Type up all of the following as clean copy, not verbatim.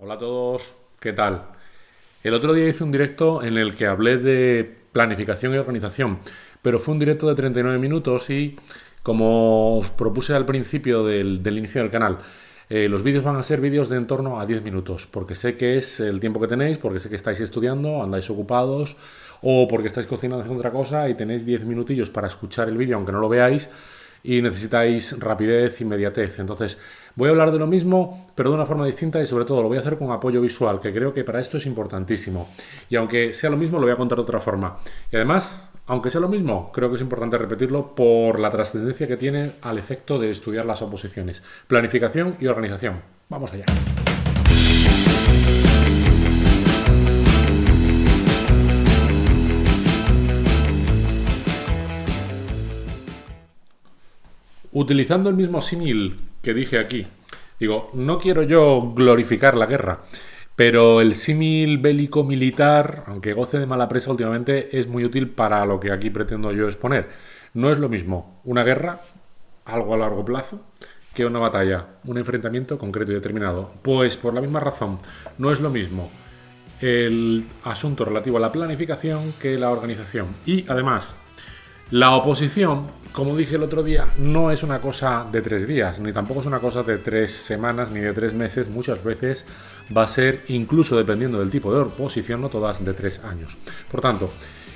Hola a todos, ¿qué tal? El otro día hice un directo en el que hablé de planificación y organización, pero fue un directo de 39 minutos y, como os propuse al principio del inicio del canal, los vídeos van a ser vídeos de en torno a 10 minutos, porque sé que es el tiempo que tenéis, porque sé que estáis estudiando, andáis ocupados, o porque estáis cocinando haciendo otra cosa y tenéis 10 minutillos para escuchar el vídeo, aunque no lo veáis, y necesitáis rapidez, inmediatez. Entonces, voy a hablar de lo mismo, pero de una forma distinta y sobre todo lo voy a hacer con apoyo visual, que creo que para esto es importantísimo. Y aunque sea lo mismo, lo voy a contar de otra forma. Y además, aunque sea lo mismo, creo que es importante repetirlo por la trascendencia que tiene al efecto de estudiar las oposiciones. Planificación y organización. Vamos allá. Utilizando el mismo símil que dije aquí, digo, no quiero yo glorificar la guerra, pero el símil bélico militar, aunque goce de mala presa últimamente, es muy útil para lo que aquí pretendo yo exponer. No es lo mismo una guerra, algo a largo plazo, que una batalla, un enfrentamiento concreto y determinado. Pues por la misma razón, no es lo mismo el asunto relativo a la planificación que la organización. Y además, la oposición, como dije el otro día, no es una cosa de 3 días, ni tampoco es una cosa de 3 semanas, ni de 3 meses. Muchas veces va a ser, incluso dependiendo del tipo de oposición, no todas de 3 años. Por tanto,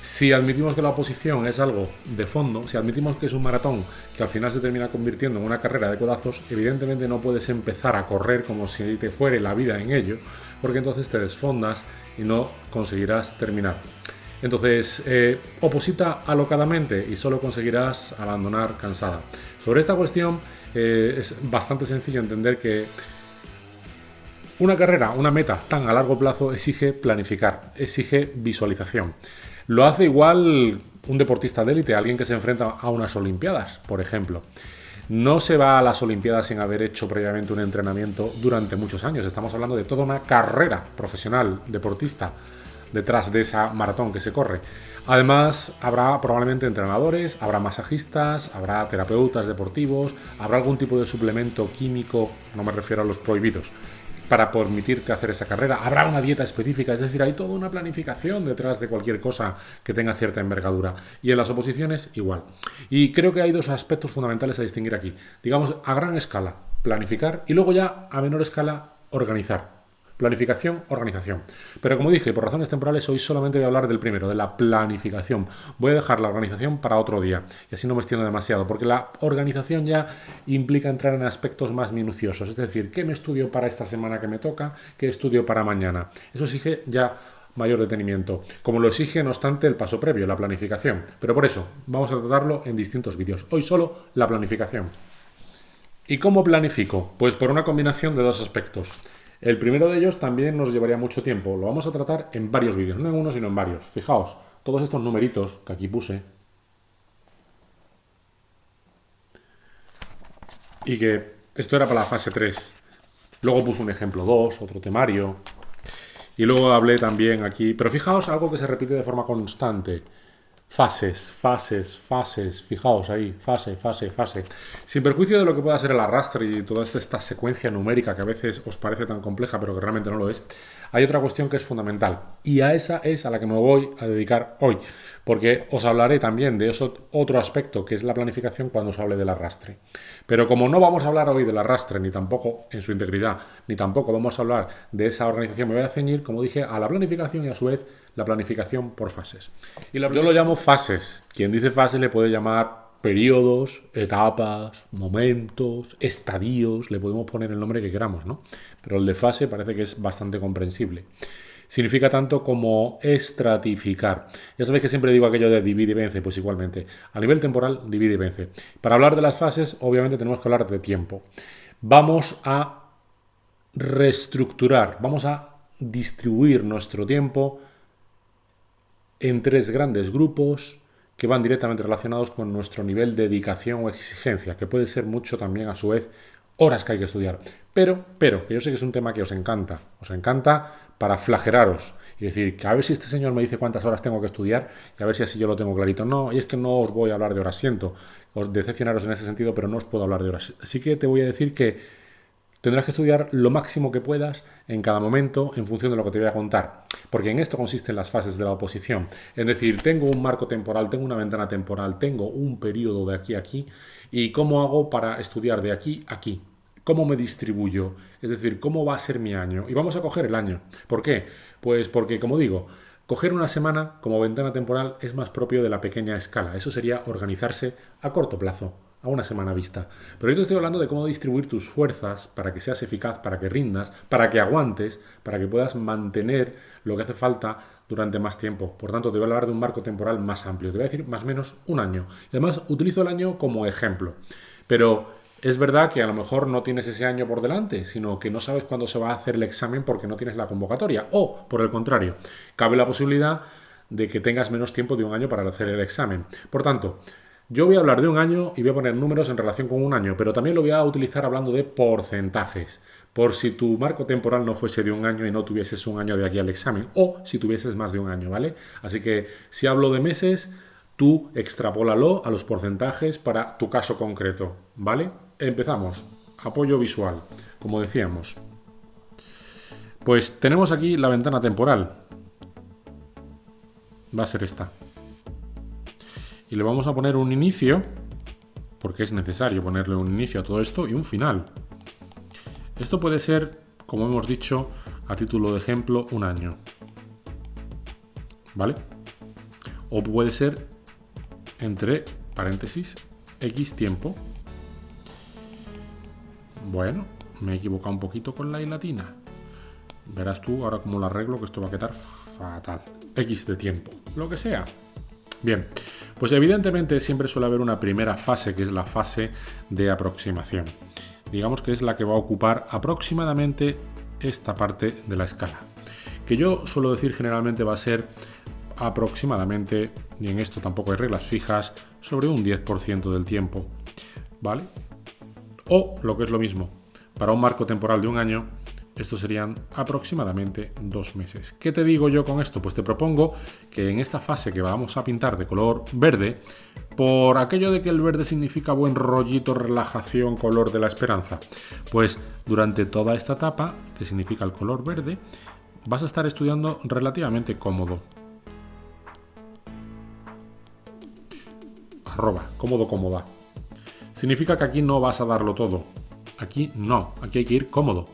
si admitimos que la oposición es algo de fondo, si admitimos que es un maratón que al final se termina convirtiendo en una carrera de codazos, evidentemente no puedes empezar a correr como si te fuere la vida en ello, porque entonces te desfondas y no conseguirás terminar. Entonces, oposita alocadamente y solo conseguirás abandonar cansada. Sobre esta cuestión es bastante sencillo entender que una carrera, una meta tan a largo plazo exige planificar, exige visualización. Lo hace igual un deportista de élite, alguien que se enfrenta a unas Olimpiadas, por ejemplo. No se va a las Olimpiadas sin haber hecho previamente un entrenamiento durante muchos años. Estamos hablando de toda una carrera profesional, deportista, detrás de esa maratón que se corre. Además, habrá probablemente entrenadores, habrá masajistas, habrá terapeutas deportivos, habrá algún tipo de suplemento químico, no me refiero a los prohibidos, para permitirte hacer esa carrera. Habrá una dieta específica, es decir, hay toda una planificación detrás de cualquier cosa que tenga cierta envergadura. Y en las oposiciones, igual. Y creo que hay dos aspectos fundamentales a distinguir aquí. Digamos, a gran escala, planificar, y luego ya a menor escala, organizar. Planificación, organización. Pero como dije, por razones temporales, hoy solamente voy a hablar del primero, de la planificación. Voy a dejar la organización para otro día, y así no me extiendo demasiado, porque la organización ya implica entrar en aspectos más minuciosos. Es decir, ¿qué me estudio para esta semana que me toca? ¿Qué estudio para mañana? Eso exige ya mayor detenimiento, como lo exige, no obstante, el paso previo, la planificación. Pero por eso, vamos a tratarlo en distintos vídeos. Hoy solo la planificación. ¿Y cómo planifico? Pues por una combinación de dos aspectos. El primero de ellos también nos llevaría mucho tiempo. Lo vamos a tratar en varios vídeos, no en uno, sino en varios. Fijaos, todos estos numeritos que aquí puse y que esto era para la fase 3. Luego puse un ejemplo 2, otro temario. Y luego hablé también aquí. Pero fijaos algo que se repite de forma constante. Fases, fases, fases. Fijaos ahí, fase, fase, fase. Sin perjuicio de lo que pueda ser el arrastre y toda esta secuencia numérica que a veces os parece tan compleja, pero que realmente no lo es, hay otra cuestión que es fundamental. Y a esa es a la que me voy a dedicar hoy. Porque os hablaré también de eso otro aspecto, que es la planificación, cuando os hable del arrastre. Pero como no vamos a hablar hoy del arrastre, ni tampoco en su integridad, ni tampoco vamos a hablar de esa organización, me voy a ceñir, como dije, a la planificación y a su vez la planificación por fases. Yo lo llamo fases. Quien dice fases le puede llamar periodos, etapas, momentos, estadios, le podemos poner el nombre que queramos, ¿no? Pero el de fase parece que es bastante comprensible. Significa tanto como estratificar. Ya sabéis que siempre digo aquello de divide y vence, pues igualmente. A nivel temporal, divide y vence. Para hablar de las fases, obviamente tenemos que hablar de tiempo. Vamos a reestructurar, vamos a distribuir nuestro tiempo en 3 grandes grupos que van directamente relacionados con nuestro nivel de dedicación o exigencia, que puede ser mucho también a su vez horas que hay que estudiar. Pero, que yo sé que es un tema que os encanta para flagelaros y decir, que a ver si este señor me dice cuántas horas tengo que estudiar y a ver si así yo lo tengo clarito. No, y es que no os voy a hablar de horas, siento os decepcionaros en ese sentido, pero no os puedo hablar de horas. Así que te voy a decir que Tendrás que estudiar lo máximo que puedas en cada momento en función de lo que te voy a contar. Porque en esto consisten las fases de la oposición. Es decir, tengo un marco temporal, tengo una ventana temporal, tengo un periodo de aquí a aquí. ¿Y cómo hago para estudiar de aquí a aquí? ¿Cómo me distribuyo? Es decir, ¿cómo va a ser mi año? Y vamos a coger el año. ¿Por qué? Pues porque, como digo, coger una semana como ventana temporal es más propio de la pequeña escala. Eso sería organizarse a corto plazo, a una semana vista. Pero yo te estoy hablando de cómo distribuir tus fuerzas para que seas eficaz, para que rindas, para que aguantes, para que puedas mantener lo que hace falta durante más tiempo. Por tanto, te voy a hablar de un marco temporal más amplio. Te voy a decir más o menos un año. Y además utilizo el año como ejemplo. Pero es verdad que a lo mejor no tienes ese año por delante, sino que no sabes cuándo se va a hacer el examen porque no tienes la convocatoria. O, por el contrario, cabe la posibilidad de que tengas menos tiempo de un año para hacer el examen. Por tanto, yo voy a hablar de un año y voy a poner números en relación con un año, pero también lo voy a utilizar hablando de porcentajes, por si tu marco temporal no fuese de un año y no tuvieses un año de aquí al examen, o si tuvieses más de un año, ¿vale? Así que si hablo de meses, tú extrapólalo a los porcentajes para tu caso concreto, ¿vale? Empezamos. Apoyo visual, como decíamos. Pues tenemos aquí la ventana temporal. Va a ser esta. Y le vamos a poner un inicio, porque es necesario ponerle un inicio a todo esto, y un final. Esto puede ser, como hemos dicho, a título de ejemplo, un año. ¿Vale? O puede ser entre paréntesis X tiempo. Bueno, me he equivocado un poquito con la I latina. Verás tú ahora cómo lo arreglo, que esto va a quedar fatal. X de tiempo, lo que sea. Bien, pues evidentemente siempre suele haber una primera fase, que es la fase de aproximación. Digamos que es la que va a ocupar aproximadamente esta parte de la escala. Que yo suelo decir generalmente va a ser aproximadamente, y en esto tampoco hay reglas fijas, sobre un 10% del tiempo. ¿Vale? O, lo que es lo mismo, para un marco temporal de un año, estos serían aproximadamente 2 meses. ¿Qué te digo yo con esto? Pues te propongo que en esta fase que vamos a pintar de color verde, por aquello de que el verde significa buen rollito, relajación, color de la esperanza, pues durante toda esta etapa, que significa el color verde, vas a estar estudiando relativamente cómodo. Cómodo, cómoda. Significa que aquí no vas a darlo todo. Aquí no, aquí hay que ir cómodo.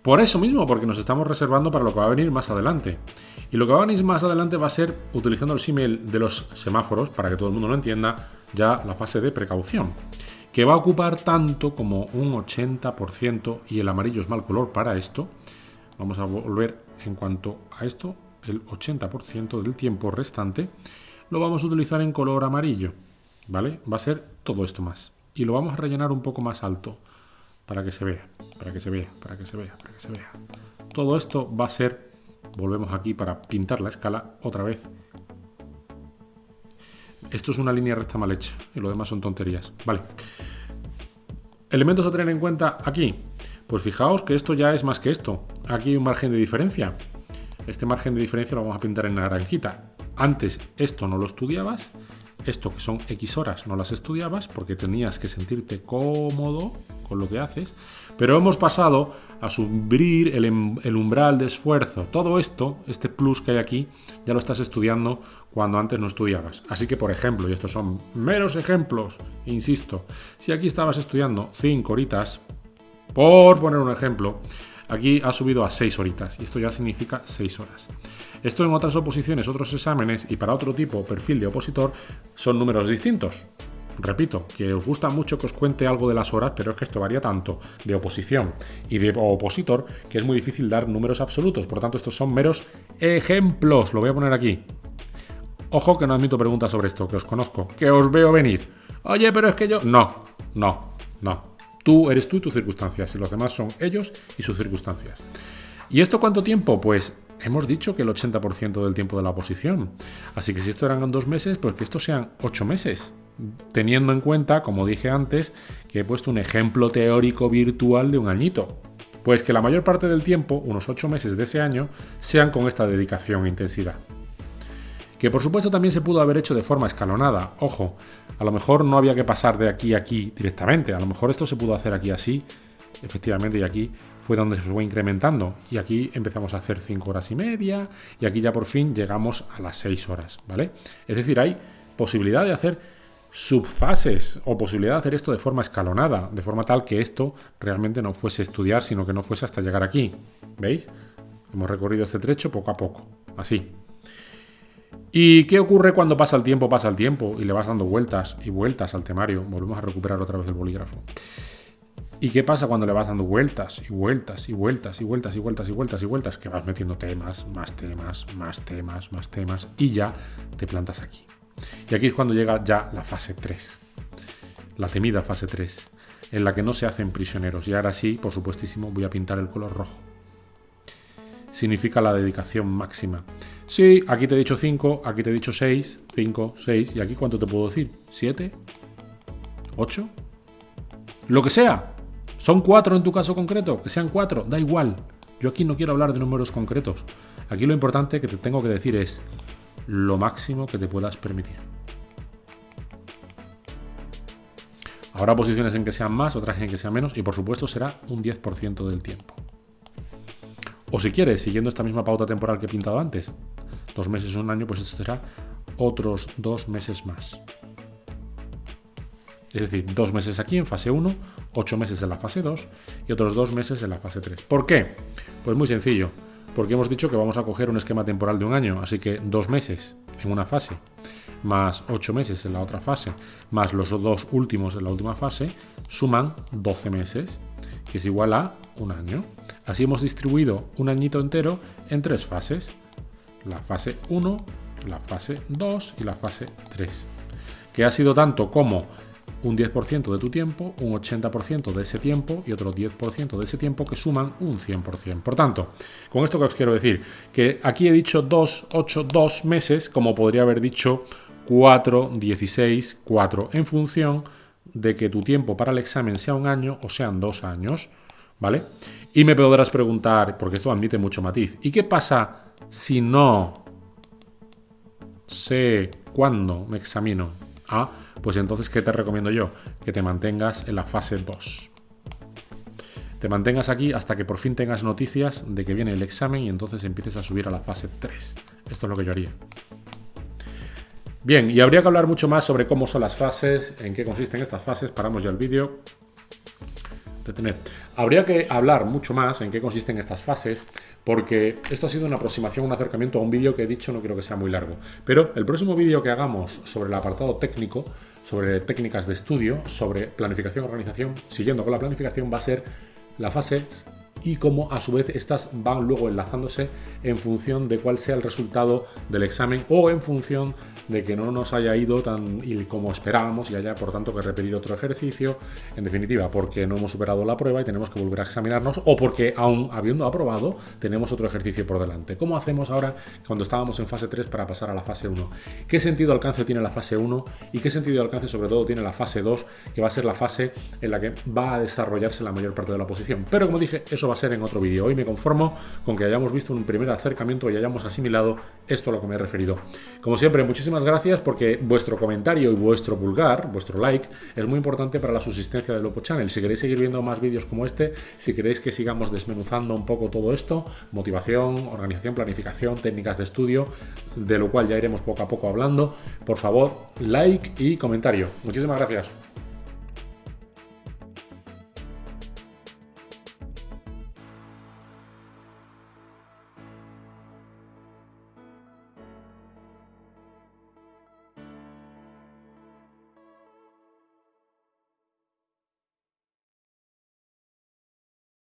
Por eso mismo, porque nos estamos reservando para lo que va a venir más adelante. Y lo que va a venir más adelante va a ser, utilizando el símil de los semáforos, para que todo el mundo lo entienda, ya la fase de precaución, que va a ocupar tanto como un 80%, y el amarillo es mal color para esto. Vamos a volver en cuanto a esto, el 80% del tiempo restante lo vamos a utilizar en color amarillo, ¿vale? Va a ser todo esto más. Y lo vamos a rellenar un poco más alto, para que se vea, para que se vea, para que se vea, para que se vea. Todo esto va a ser, volvemos aquí para pintar la escala otra vez. Esto es una línea recta mal hecha y lo demás son tonterías. Vale. Elementos a tener en cuenta aquí. Pues fijaos que esto ya es más que esto. Aquí hay un margen de diferencia. Este margen de diferencia lo vamos a pintar en naranjita. Antes esto no lo estudiabas. Esto que son X horas no las estudiabas porque tenías que sentirte cómodo con lo que haces, pero hemos pasado a subir el umbral de esfuerzo. Todo esto, este plus que hay aquí, ya lo estás estudiando cuando antes no estudiabas. Así que, por ejemplo, y estos son meros ejemplos, insisto, si aquí estabas estudiando 5 horitas, por poner un ejemplo, aquí ha subido a 6 horitas y esto ya significa 6 horas. Esto en otras oposiciones, otros exámenes y para otro tipo, perfil de opositor, son números distintos. Repito, que os gusta mucho que os cuente algo de las horas, pero es que esto varía tanto de oposición y de opositor que es muy difícil dar números absolutos. Por tanto, estos son meros ejemplos. Lo voy a poner aquí. Ojo que no admito preguntas sobre esto, que os conozco, que os veo venir. Oye, pero es que yo... No. Tú eres tú y tus circunstancias, y los demás son ellos y sus circunstancias. ¿Y esto cuánto tiempo? Pues hemos dicho que el 80% del tiempo de la oposición. Así que si esto eran 2 meses, pues que estos sean 8 meses. Teniendo en cuenta, como dije antes, que he puesto un ejemplo teórico virtual de un añito. Pues que la mayor parte del tiempo, unos 8 meses de ese año, sean con esta dedicación e intensidad. Que por supuesto también se pudo haber hecho de forma escalonada. Ojo, a lo mejor no había que pasar de aquí a aquí directamente. A lo mejor esto se pudo hacer aquí así efectivamente, y aquí fue donde se fue incrementando. Y aquí empezamos a hacer 5 horas y media, y aquí ya por fin llegamos a las 6 horas, ¿vale? Es decir, hay posibilidad de hacer subfases o posibilidad de hacer esto de forma escalonada, de forma tal que esto realmente no fuese estudiar, sino que no fuese hasta llegar aquí. ¿Veis? Hemos recorrido este trecho poco a poco, así. ¿Y qué ocurre cuando pasa el tiempo y le vas dando vueltas y vueltas al temario? Volvemos a recuperar otra vez el bolígrafo. ¿Y qué pasa cuando le vas dando vueltas y vueltas y vueltas y vueltas y vueltas y vueltas y vueltas? Que vas metiendo temas, más temas, más temas, más temas y ya te plantas aquí. Y aquí es cuando llega ya la fase 3, la temida fase 3, en la que no se hacen prisioneros. Y ahora sí, por supuestísimo, voy a pintar el color rojo. Significa la dedicación máxima. Sí, aquí te he dicho 5, aquí te he dicho 6, 5, 6, y aquí ¿cuánto te puedo decir? ¿7? ¿8? Lo que sea. ¿Son 4 en tu caso concreto? Que sean 4, da igual. Yo aquí no quiero hablar de números concretos. Aquí lo importante que te tengo que decir es lo máximo que te puedas permitir. Habrá posiciones en que sean más, otras en que sean menos, y por supuesto será un 10% del tiempo. O si quieres, siguiendo esta misma pauta temporal que he pintado antes, 2 meses o un año, pues esto será otros 2 meses más. Es decir, 2 meses aquí en fase 1, 8 meses en la fase 2 y otros 2 meses en la fase 3. ¿Por qué? Pues muy sencillo, porque hemos dicho que vamos a coger un esquema temporal de un año, así que 2 meses en una fase, más 8 meses en la otra fase, más los 2 últimos en la última fase, suman 12 meses, que es igual a un año. Así hemos distribuido un añito entero en 3 fases, la fase 1, la fase 2 y la fase 3, que ha sido tanto como un 10% de tu tiempo, un 80% de ese tiempo y otro 10% de ese tiempo, que suman un 100%. Por tanto, con esto que os quiero decir, que aquí he dicho 2, 8, 2 meses, como podría haber dicho 4, 16, 4, en función de que tu tiempo para el examen sea un año o sean 2 años, ¿vale? Y me podrás preguntar, porque esto admite mucho matiz, ¿y qué pasa si no sé cuándo me examino? Ah, pues entonces, ¿qué te recomiendo yo? Que te mantengas en la fase 2. Te mantengas aquí hasta que por fin tengas noticias de que viene el examen y entonces empieces a subir a la fase 3. Esto es lo que yo haría. Bien, y habría que hablar mucho más sobre cómo son las fases, en qué consisten estas fases. Paramos ya el vídeo. Detener. Habría que hablar mucho más en qué consisten estas fases, porque esto ha sido una aproximación, un acercamiento a un vídeo que he dicho, no quiero que sea muy largo. Pero el próximo vídeo que hagamos sobre el apartado técnico, sobre técnicas de estudio, sobre planificación y organización, siguiendo con la planificación, va a ser la fase y cómo a su vez estas van luego enlazándose en función de cuál sea el resultado del examen o en función de que no nos haya ido tan como esperábamos y haya por tanto que repetir otro ejercicio, en definitiva porque no hemos superado la prueba y tenemos que volver a examinarnos, o porque aún habiendo aprobado tenemos otro ejercicio por delante. ¿Cómo hacemos ahora cuando estábamos en fase 3 para pasar a la fase 1? ¿Qué sentido de alcance tiene la fase 1 y qué sentido de alcance sobre todo tiene la fase 2, que va a ser la fase en la que va a desarrollarse la mayor parte de la oposición? Pero como dije, eso va a ser en otro vídeo. Hoy me conformo con que hayamos visto un primer acercamiento y hayamos asimilado esto a lo que me he referido. Como siempre, muchísimas gracias, porque vuestro comentario y vuestro pulgar, vuestro like, es muy importante para la subsistencia del Lopo Channel. Si queréis seguir viendo más vídeos como este, si queréis que sigamos desmenuzando un poco todo esto, motivación, organización, planificación, técnicas de estudio, de lo cual ya iremos poco a poco hablando, por favor, like y comentario. Muchísimas gracias.